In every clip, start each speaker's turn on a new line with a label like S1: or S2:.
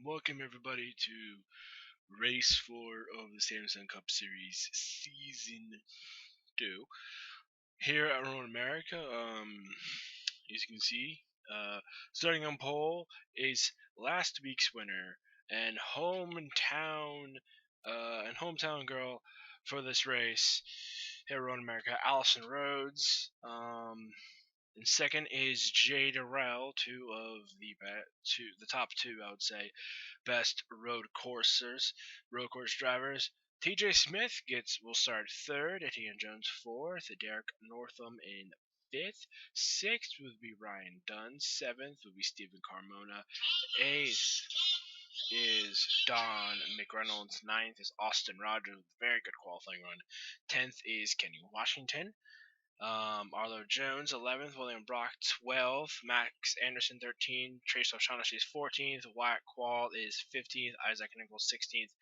S1: welcome everybody to Race 4 of the Samsung Cup Series Season 2 here at Road America. As you can see, starting on pole is last week's winner and hometown girl for this race here at Road America, Allison Rhodes. And second is Jay Durrell, the top two, I would say, best road course drivers. TJ Smith will start third, Etienne Jones fourth, Derek Northam in fifth. Sixth would be Ryan Dunn. Seventh would be Stephen Carmona. Eighth is Don McReynolds. Ninth is Austin Rogers with a very good qualifying run. 10th is Kenny Washington. Arlo Jones, 11th. William Brock, 12th. Max Anderson, 13th. Trace O'Shaughnessy is 14th. Wyatt Quall is 15th. Isaac Nichols, 16th.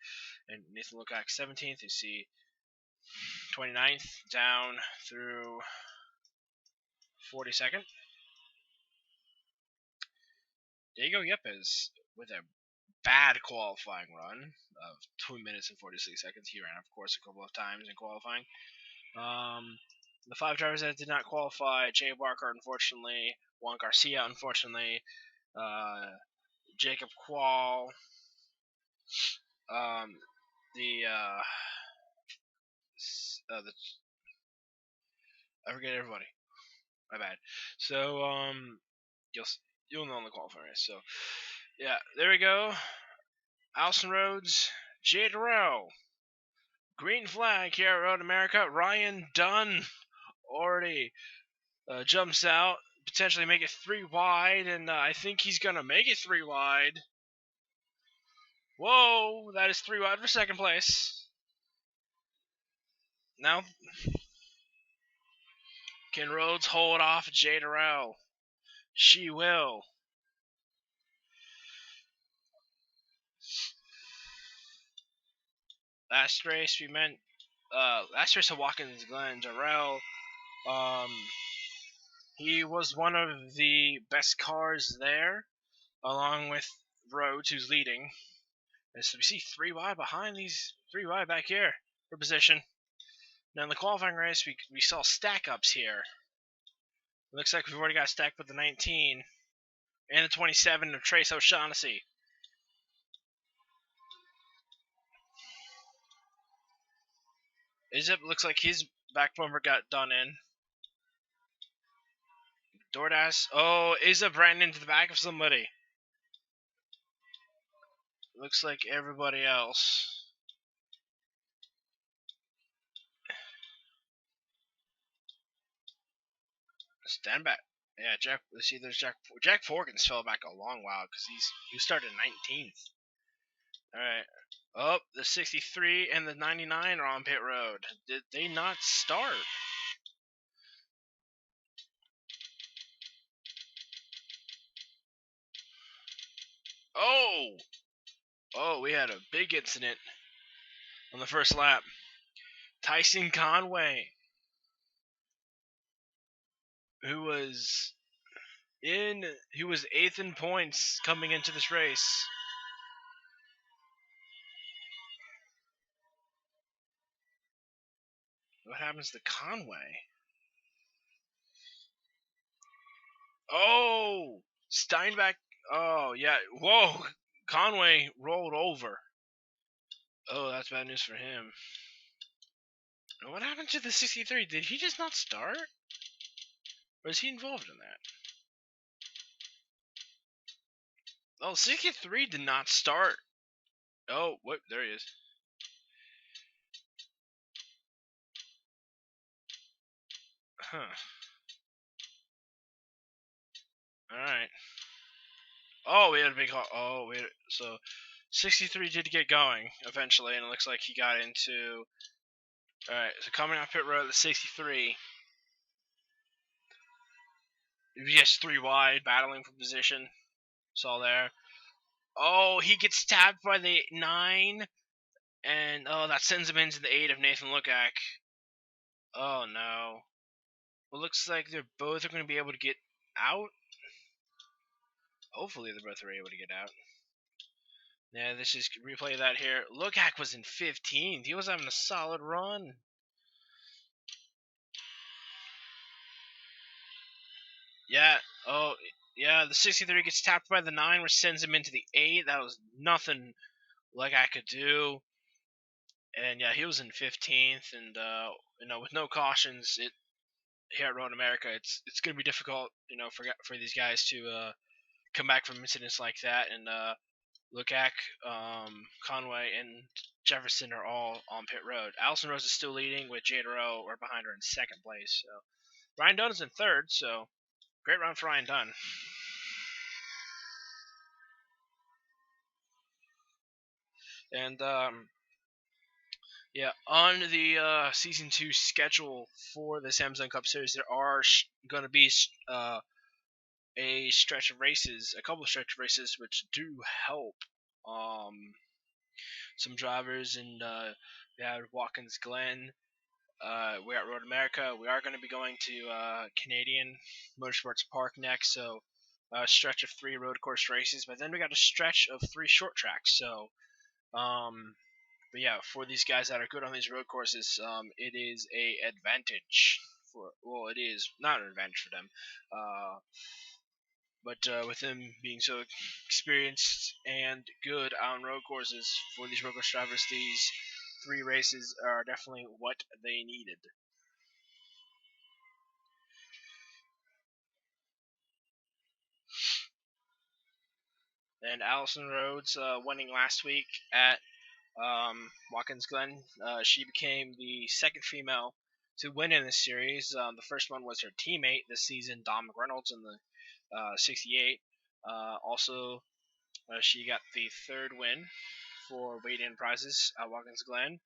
S1: And Nathan Lukac, 17th. You see 29th down through 42nd. Diego Yepes with a bad qualifying run of 2 minutes and 46 seconds. He ran, of course, a couple of times in qualifying. The five drivers that did not qualify: Jay Barker, unfortunately; Juan Garcia, unfortunately; Jacob Quall; I forget everybody. My bad. So you'll know in the qualifying race. So yeah, there we go. Allison Rhodes, Jay Durrell. Green flag here at Road America. Ryan Dunn already jumps out, potentially make it 3 wide, and I think he's going to make it 3 wide. Whoa, that is 3 wide for second place. Now, can Rhodes hold off Jay Durrell? She will. Last race of Watkins Glen, Durrell, he was one of the best cars there, along with Rhodes, who's leading. And so we see 3 wide behind these, 3 wide back here for position. Now in the qualifying race, we saw stack ups here. It looks like we've already got stacked with the 19 and the 27 of Trace O'Shaughnessy. Izip looks like his back bumper got done in. DoorDash. Oh, Izip ran into the back of somebody. Looks like everybody else. Stand back. Yeah, Jack. Let's see. There's Jack Forkins fell back a long while because he started 19th. All right. Oh, the 63 and the 99 are on pit road. Did they not start? Oh, we had a big incident on the first lap. Tyson Conway, who was 8th in points coming into this race. What happens to Conway? Oh, Steinbach. Oh, yeah. Whoa, Conway rolled over. Oh, that's bad news for him. What happened to the 63? Did he just not start? Or is he involved in that? Oh, 63 did not start. Oh, what? There he is. Huh. Alright. Oh, we had a big... So, 63 did get going, eventually, and it looks like he got into... Alright, so coming off pit road, the 63. Yes, 3 wide, battling for position. Saw there. Oh, he gets tapped by the 9, and that sends him into the 8 of Nathan Lukac. Oh no. It looks like they're both going to be able to get out. Hopefully they're both able to get out. Yeah, let's just replay that here. Lukak was in 15th. He was having a solid run. Yeah. Oh, yeah. The 63 gets tapped by the 9, which sends him into the 8. That was nothing Lukak could do. And yeah, he was in 15th, and with no cautions, here at Road America, it's going to be difficult, for these guys to come back from incidents like that. And Lukak, Conway, and Jefferson are all on pit road. Allison Rose is still leading with Jade Rowe right behind her in second place. So Ryan Dunn is in third. So great round for Ryan Dunn. And yeah, on the season 2 schedule for the Samsung Cup Series, there are going to be a couple of stretch of races, which do help some drivers. And we have Watkins Glen. We're at Road America. We are going to be going to Canadian Motorsports Park next, so a stretch of 3 road course races. But then we got a stretch of 3 short tracks. So, but yeah, for these guys that are good on these road courses, it is a advantage it is not an advantage for them. But with them being so experienced and good on road courses, for these road course drivers, these 3 races are definitely what they needed. And Allison Rhodes winning last week at Watkins Glen. She became the second female to win in this series. The first one was her teammate this season, Dom McReynolds, in the 68. Also, she got the third win for weighed-in prizes at Watkins Glen.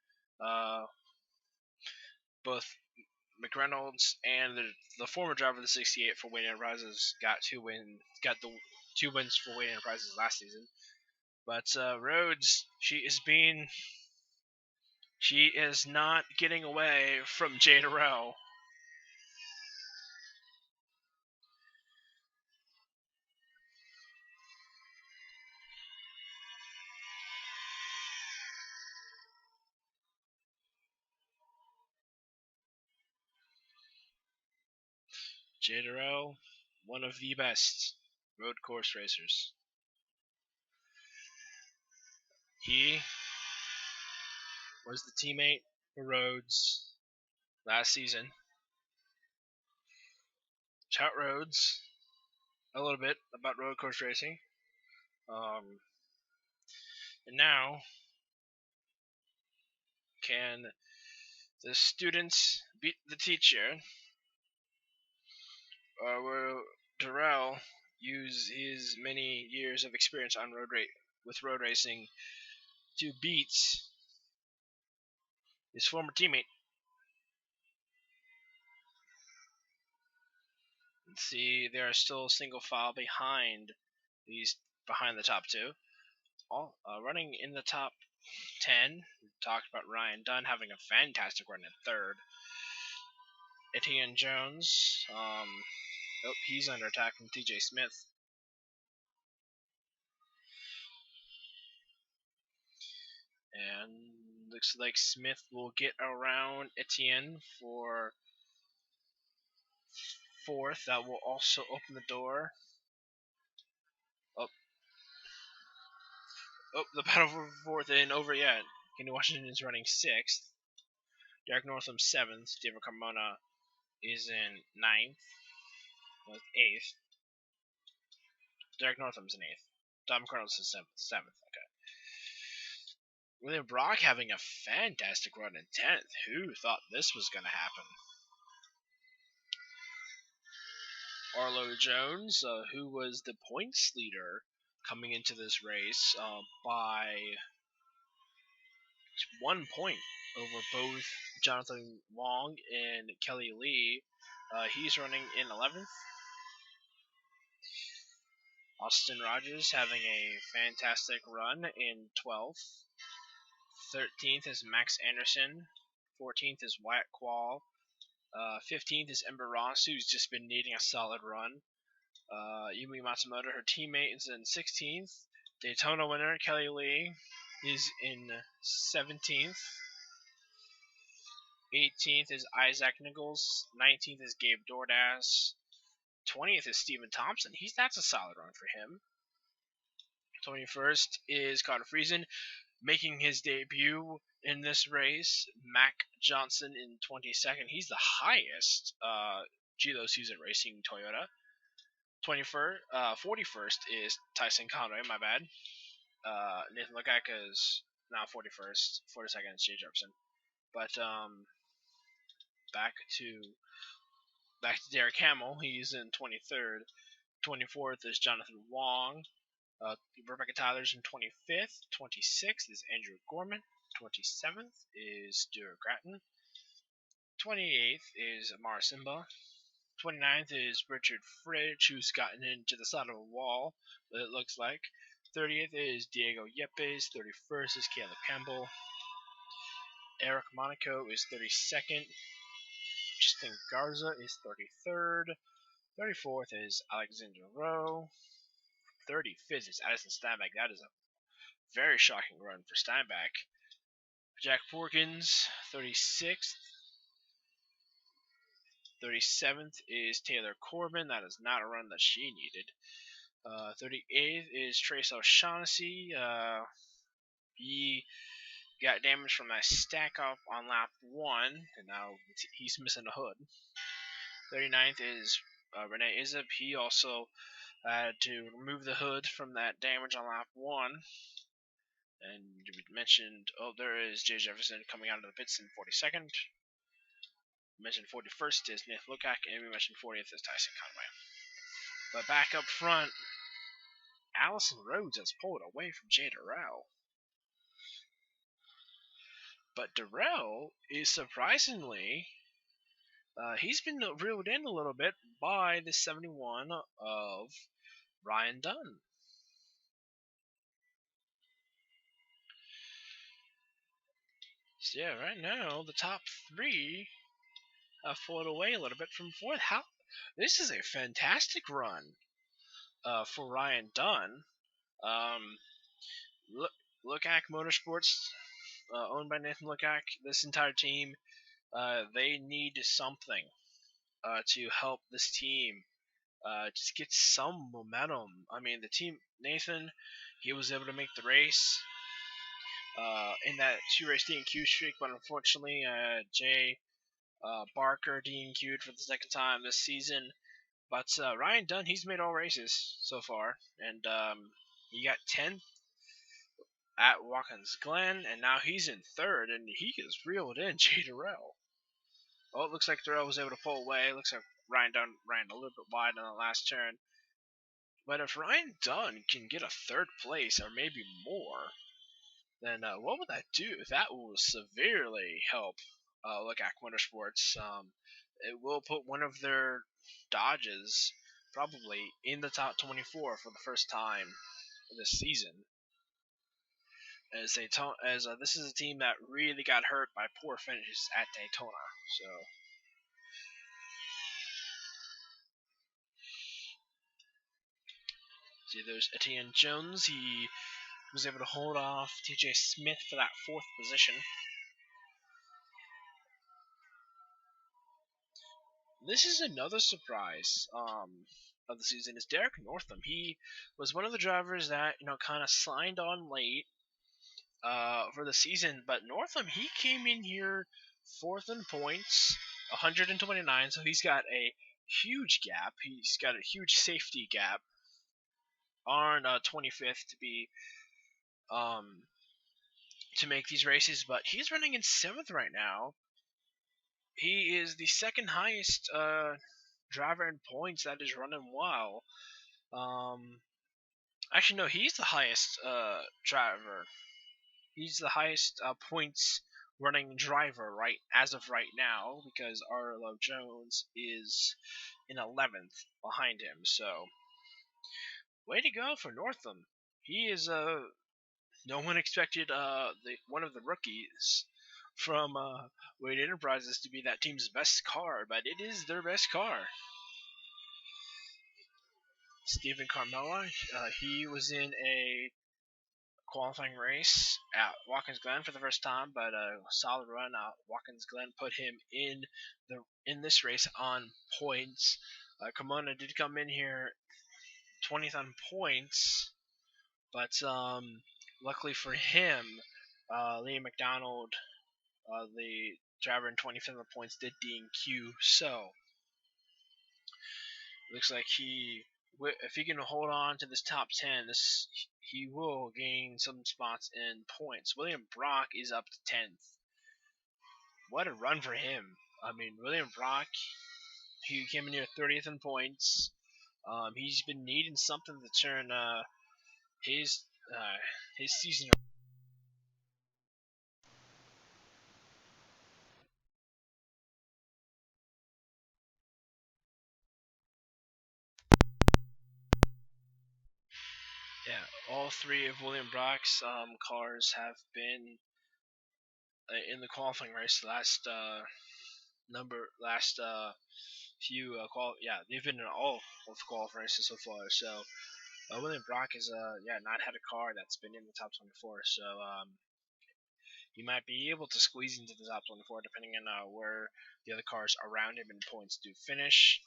S1: Both McReynolds and the former driver of the 68 for weighed-in prizes got the 2 wins for weighed-in prizes last season. But Rhodes, she is not getting away from Jada Rowe. Jada Rowe, one of the best road course racers. He was the teammate for Rhodes last season. Chat Rhodes a little bit about road course racing. And now, can the students beat the teacher? Or will Darrell use his many years of experience on with road racing to beat his former teammate? Let's see, they are still single file behind the top 2. All running in the top 10. We talked about Ryan Dunn having a fantastic run in third. Etienne Jones, he's under attack from TJ Smith. And looks like Smith will get around Etienne for fourth. That will also open the door. The battle for fourth and over yet. Kenny Washington is running sixth. Derek Northam seventh. David Carmona is in ninth. With eighth. Derek Northam's in eighth. Dom Carlos is seventh. Okay. William Brock having a fantastic run in 10th. Who thought this was going to happen? Arlo Jones, who was the points leader coming into this race by 1 point over both Jonathan Wong and Kelly Lee. He's running in 11th. Austin Rogers having a fantastic run in 12th. 13th is Max Anderson. 14th is Wyatt Quall. 15th is Ember Ross, who's just been needing a solid run. Yumi Matsumoto, her teammate, is in 16th. Daytona winner Kelly Lee is in 17th. 18th is Isaac Nichols. 19th is Gabe Dordas. 20th is Stephen Thompson. That's a solid run for him. 21st is Carter Friesen, making his debut in this race. Mac Johnson in 22nd. He's the highest Gilo season racing Toyota. 41st is Tyson Conway. My bad. Nathan Lekak is now 41st. 42nd is Jay Jefferson. But back to Derek Hamill. He's in 23rd. 24th is Jonathan Wong. Rebecca Tyler's in 25th. 26th is Andrew Gorman. 27th is Stuart Gratton. 28th is Amara Simba. 29th is Richard Fridge, who's gotten into the side of a wall, it looks like. 30th is Diego Yepes. 31st is Caleb Campbell. Eric Monaco is 32nd. Justin Garza is 33rd. 34th is Alexander Rowe. 35th is Addison Steinbach. That is a very shocking run for Steinbach. Jack Porkins, 36th. 37th is Taylor Corbin. That is not a run that she needed. 38th is Trace O'Shaughnessy. He got damage from that stack up on lap 1, and now he's missing a hood. 39th is Renee Izip. He also had to remove the hood from that damage on lap 1. And we mentioned, there is Jay Jefferson coming out of the pits in 42nd. We mentioned 41st is Nathan Lekak, and we mentioned 40th is Tyson Conway. But back up front, Allison Rhodes has pulled away from Jay Durrell. But Durrell is surprisingly, he's been reeled in a little bit by the 71 of Ryan Dunn. So yeah, right now the top 3 have pulled away a little bit from 4th. This is a fantastic run for Ryan Dunn. Lekak Motorsports, owned by Nathan Lekak, this entire team, they need something to help this team just get some momentum. I mean, the team, Nathan, he was able to make the race in that 2-race DNQ streak, but unfortunately, Jay Barker DNQ'd for the second time this season. But Ryan Dunn, he's made all races so far, and he got 10th at Watkins Glen, and now he's in 3rd, and he has reeled in Jay Durrell. Oh, it looks like Durrell was able to pull away. It looks like Ryan Dunn ran a little bit wide on the last turn. But if Ryan Dunn can get a 3rd place, or maybe more, then what would that do? That will severely help Lekak Motorsports. It will put one of their Dodges probably in the top 24 for the first time this season. As this is a team that really got hurt by poor finishes at Daytona. So see, there's Etienne Jones. He was able to hold off TJ Smith for that 4th position. This is another surprise of the season is Derek Northam. He was one of the drivers that kind of signed on late for the season, but Northam, he came in here 4th in points, 129. So he's got a huge gap. He's got a huge safety gap on 25th to be to make these races, but he's running in 7th right now. He is the 2nd highest driver in points that is running well. Actually, no, he's the highest driver. He's the highest points running driver as of right now, because Arlo Jones is in 11th behind him. So, way to go for Northam. He is no one expected one of the rookies from Wade Enterprises to be that team's best car, but it is their best car. Stephen Carmella, he was in a qualifying race at Watkins Glen for the first time, but a solid run. Watkins Glen put him in this race on points. Kimona did come in here 20th on points, but luckily for him, Liam McDonald, the driver in 25th on points, did DNQ. So looks like if he can hold on to this top 10, he will gain some spots in points. William Brock is up to 10th. What a run for him. I mean, William Brock, he came in here 30th in points. He's been needing something to turn his season. Yeah, all three of William Brock's cars have been in the qualifying race. They've been in all of the qualifying races so far. So William Brock has not had a car that's been in the top 24. So he might be able to squeeze into the top 24 depending on where the other cars around him in points do finish.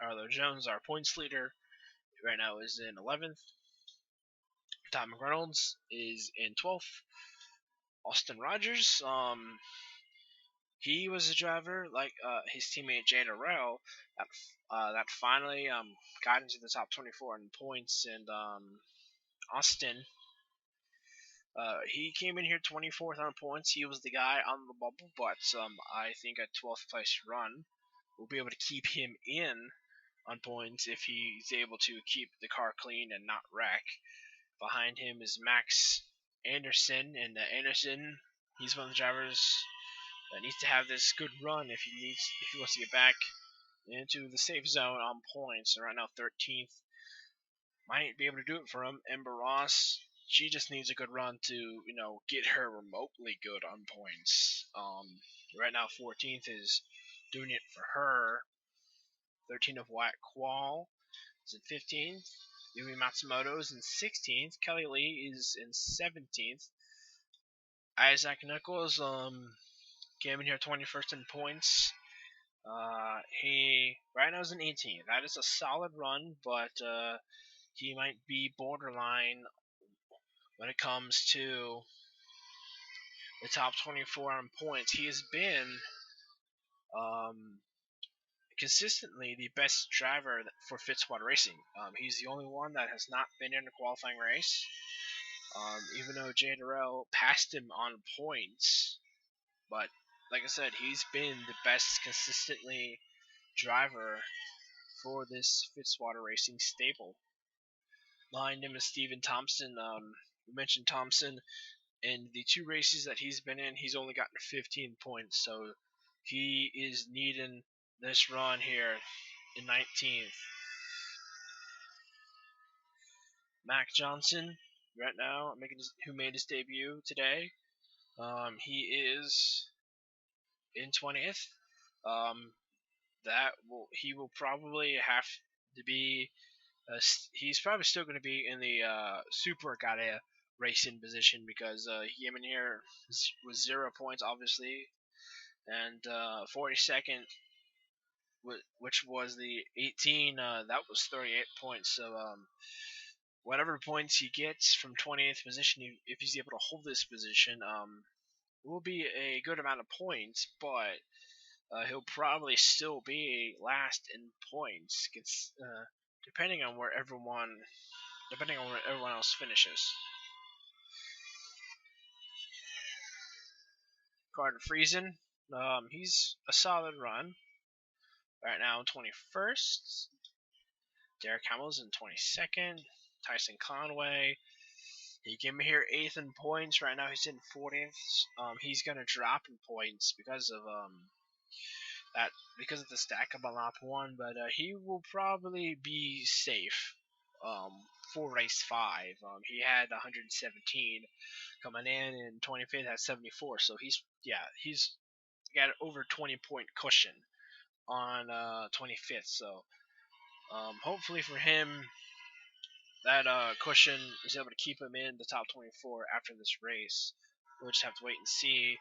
S1: Arlo Jones, our points leader, right now is in 11th. Tom McReynolds is in 12th. Austin Rogers, he was a driver like his teammate Jay Durrell that finally got into the top 24 in points, and Austin. He came in here 24th on points. He was the guy on the bubble, but I think a 12th place run will be able to keep him in on points if he's able to keep the car clean and not wreck. Behind him is Max Anderson, and Anderson, he's one of the drivers that needs to have this good run if he wants to get back into the safe zone on points. So right now 13th might be able to do it for him. Ember Ross, she just needs a good run to get her remotely good on points. Right now 14th is doing it for her. 13th of Wyatt Qual is in 15th. Yumi Matsumoto is in 16th. Kelly Lee is in 17th. Isaac Nichols came in here 21st in points. He right now is in 18th. That is a solid run, but he might be borderline when it comes to the top 24 on points. He has been consistently the best driver for Fitzwater Racing. He's the only one that has not been in a qualifying race. Even though Jay Durrell passed him on points, but like I said, he's been the best consistently driver for this Fitzwater Racing stable. Behind him is Steven Thompson. We mentioned Thompson. In the two races that he's been in, he's only gotten 15 points, so he is needing this run here in 19th. Mac Johnson, right now, who made his debut today, he is in 20th. He will probably have to be. He's probably still going to be in the Super Gare racing position because he came in here with 0 points, obviously, and 42nd, which was the 18. That was 38 points. So whatever points he gets from 20th position, if he's able to hold this position, will be a good amount of points, but he'll probably still be last in points, depending on where everyone else finishes. Carter Friesen, he's a solid run. Right now, 21st. Derek Hamill's in 22nd. Tyson Conway, he came here 8th in points. Right now, he's in 40th. He's gonna drop in points because of the stack up on lap 1, but he will probably be safe for race 5. He had 117 coming in, and 25th had 74, so he's got over 20-point cushion on 25th. So hopefully for him, that cushion is able to keep him in the top 24 after this race. We'll just have to wait and see.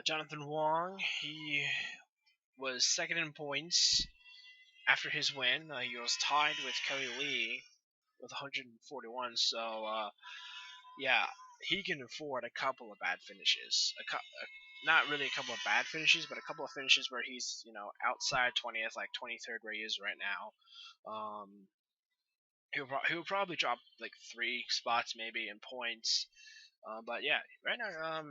S1: Jonathan Wong, he was second in points after his win. He was tied with Kelly Lee with 141. So yeah, he can afford a couple of bad finishes. Not really a couple of bad finishes, but a couple of finishes where he's outside 20th, like 23rd where he is right now. He'll probably drop like 3 spots maybe in points. But yeah, right now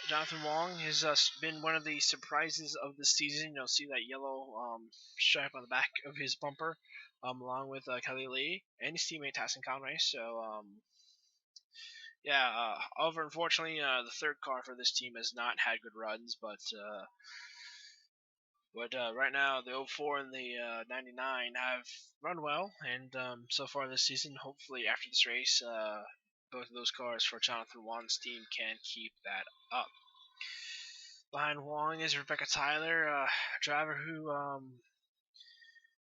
S1: Jonathan Wong has been one of the surprises of the season. You'll see that yellow stripe on the back of his bumper, along with Kelly Lee and his teammate Tyson Conway. So yeah, however, unfortunately, the third car for this team has not had good runs, but right now the 04 and the 99 have run well, and so far this season, hopefully after this race, both of those cars for Jonathan Wong's team can keep that up. Behind Wong is Rebecca Tyler, a driver who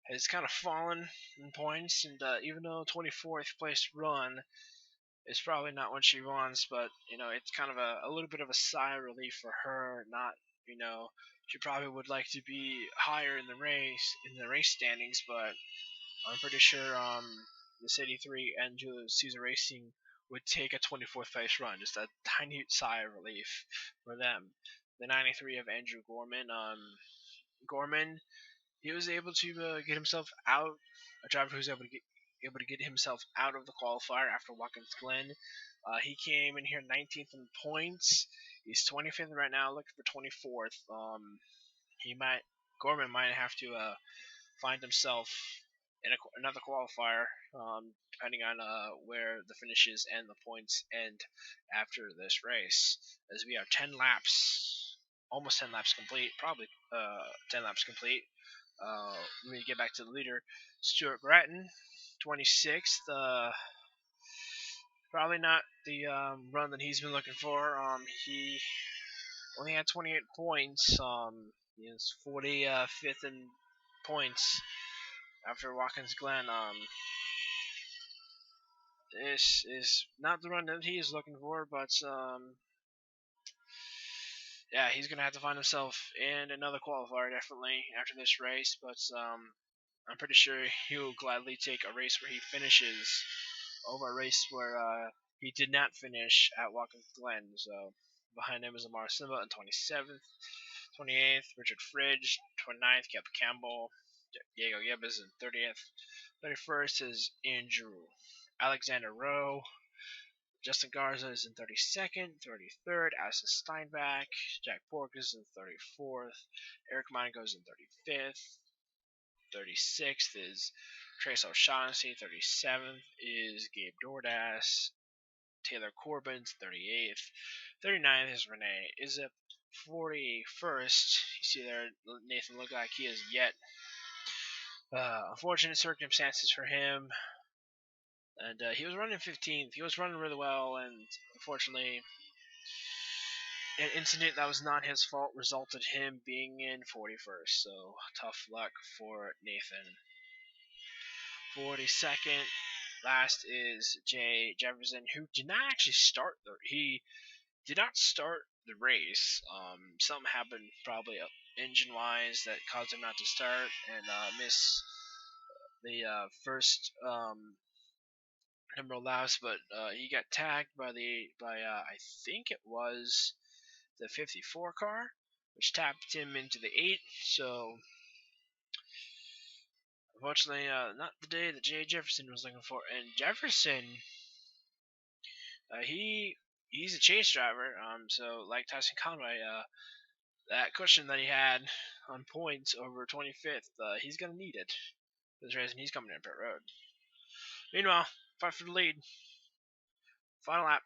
S1: has kind of fallen in points, and even though 24th place run is probably not what she wants, but it's kind of a little bit of a sigh of relief for her. Not she probably would like to be higher in the race standings, but I'm pretty sure this 83 and Julius Caesar Racing would take a 24th place run, just a tiny sigh of relief for them. The 93 of Andrew Gorman. Gorman, he was able to get himself out. A driver who was able to get himself out of the qualifier after Watkins Glen. He came in here 19th in points. He's 25th right now, looking for 24th. Gorman might have to find himself in another qualifier, depending on where the finishes and the points end after this race. As we are 10 laps, almost 10 laps complete, probably 10 laps complete. When we get back to the leader, Stuart Bratton, 26th. Probably not the run that he's been looking for. He only had 28 points. He is 45th in points after Watkins Glen. This is not the run that he is looking for, but yeah, he's gonna have to find himself in another qualifier definitely after this race. But I'm pretty sure he'll gladly take a race where he finishes over a race where he did not finish at Watkins Glen. So behind him is Amar Simba in 27th. 28th, Richard Fridge. 29th, Kep Campbell. Diego Yebes in 30th. 31st is Andrew Alexander Rowe. Justin Garza is in 32nd. 33rd, Addison Steinbach. Jack Borg is in 34th. Eric Mine goes in 35th. 36th is Trace O'Shaughnessy. 37th is Gabe Dordas. Taylor Corbin's 38th. 39th is Renee Izip. 41st, you see there, Nathan looked like he is yet. Unfortunate circumstances for him. And he was running 15th. He was running really well, and unfortunately, an incident that was not his fault resulted him being in 41st. So tough luck for Nathan. 42nd, last is Jay Jefferson, who did not actually start. He did not start the race. Something happened, probably engine-wise, that caused him not to start and miss the first number of laps. But he got tagged by I think it was the 54 car, which tapped him into the 8. So unfortunately, not the day that Jay Jefferson was looking for. And Jefferson, he's a chase driver. So like Tyson Conway, that cushion that he had on points over 25th, he's gonna need it this race, and he's coming in pit road. Meanwhile, fight for the lead. Final lap.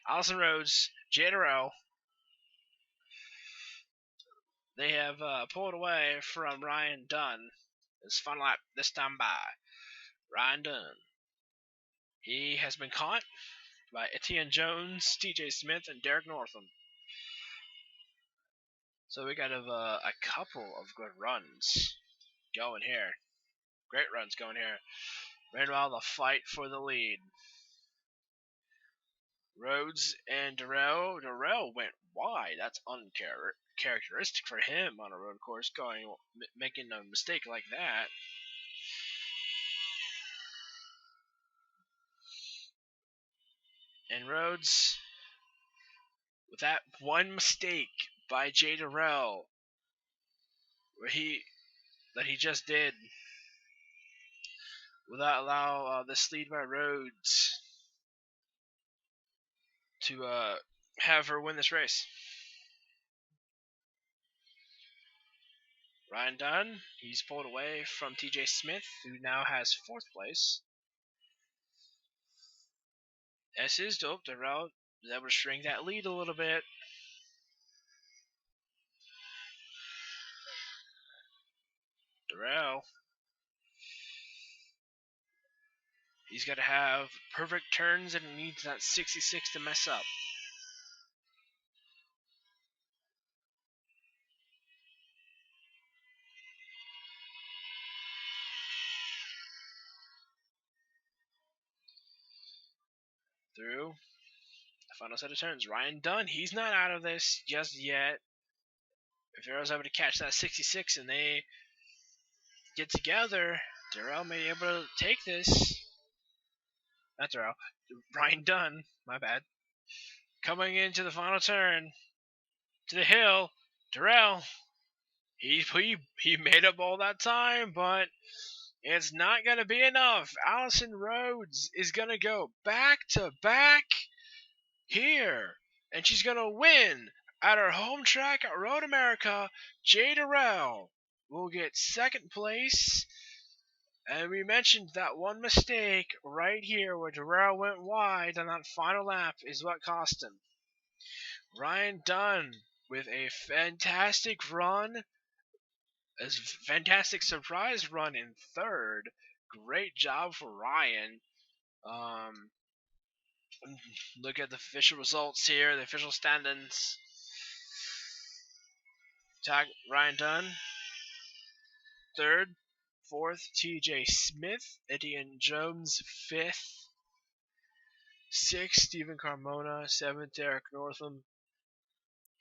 S1: Allison Rhodes, Jay Durrell. They have pulled away from Ryan Dunn. His final lap this time by Ryan Dunn. He has been caught by Etienne Jones, TJ Smith, and Derek Northam. So we got a couple of good runs going here. Great runs going here. Meanwhile, the fight for the lead. Rhodes and Darrell. Darrell went wide. That's uncharacteristic for him on a road course, making a mistake like that. And Rhodes, with that one mistake by Jay Darrell, that he just did, will that allow this lead by Rhodes to have her win this race. Ryan Dunn, he's pulled away from TJ Smith, who now has 4th place. This is dope. Darrell is able to shrink that lead a little bit. Darrell, he's got to have perfect turns and needs that 66 to mess up. Through the final set of turns. Ryan Dunn, he's not out of this just yet. If Darrell's able to catch that 66 and they get together, Darrell may be able to take this. Not Darrell. Ryan Dunn, my bad. Coming into the final turn to the hill, Darrell, he made up all that time, but it's not going to be enough. Allison Rhodes is going to go back to back here, and she's going to win at her home track at Road America. Jay Darrell will get 2nd place. And we mentioned that one mistake right here where Darrell went wide on that final lap is what cost him. Ryan Dunn with a fantastic run, a fantastic surprise run in 3rd. Great job for Ryan. Look at the official results here, the official standings. Ryan Dunn, 3rd. 4th, TJ Smith. Etienne Jones, 5th. 6th, Stephen Carmona. 7th, Derek Northam.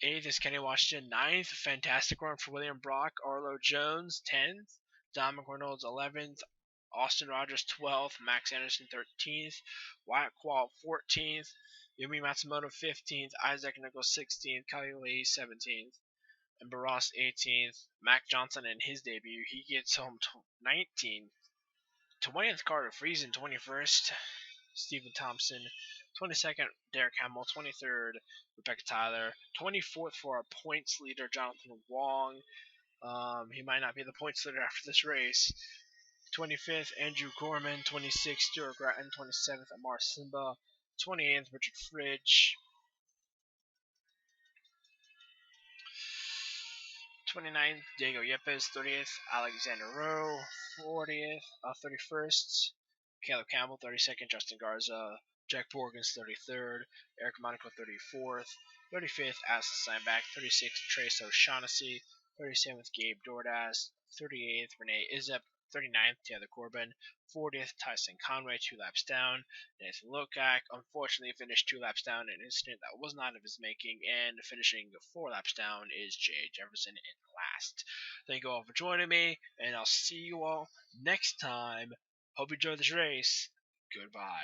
S1: 8th is Kenny Washington. 9th, fantastic run for William Brock. Arlo Jones, 10th. Dominic Reynolds, 11th. Austin Rogers, 12th. Max Anderson, 13th. Wyatt Quall, 14th. Yumi Matsumoto, 15th. Isaac Nichols, 16th. Kelly Lee, 17th. And Barras, 18th. Mac Johnson in his debut, he gets home 19th. 20th, Carter Friesen, 21st. Stephen Thompson, 22nd, Derek Hamill, 23rd, Rebecca Tyler, 24th for our points leader, Jonathan Wong. He might not be the points leader after this race. 25th, Andrew Gorman, 26th, Stuart Gratton, 27th, Amar Simba, 28th, Richard Fridge, 29th, Diego Yepes, 30th, Alexander Rowe, 31st, Caleb Campbell, 32nd, Justin Garza, Jack Borgens, 33rd, Eric Monaco, 34th, 35th, Aston Steinbach, 36th, Trace O'Shaughnessy, 37th, Gabe Dordas, 38th, Renee Izep, 39th, Taylor Corbin, 40th, Tyson Conway, 2 laps down. Nathan Lokak, unfortunately, finished 2 laps down in an incident that was not of his making, and finishing 4 laps down is Jay Jefferson in last. Thank you all for joining me, and I'll see you all next time. Hope you enjoyed this race. Goodbye.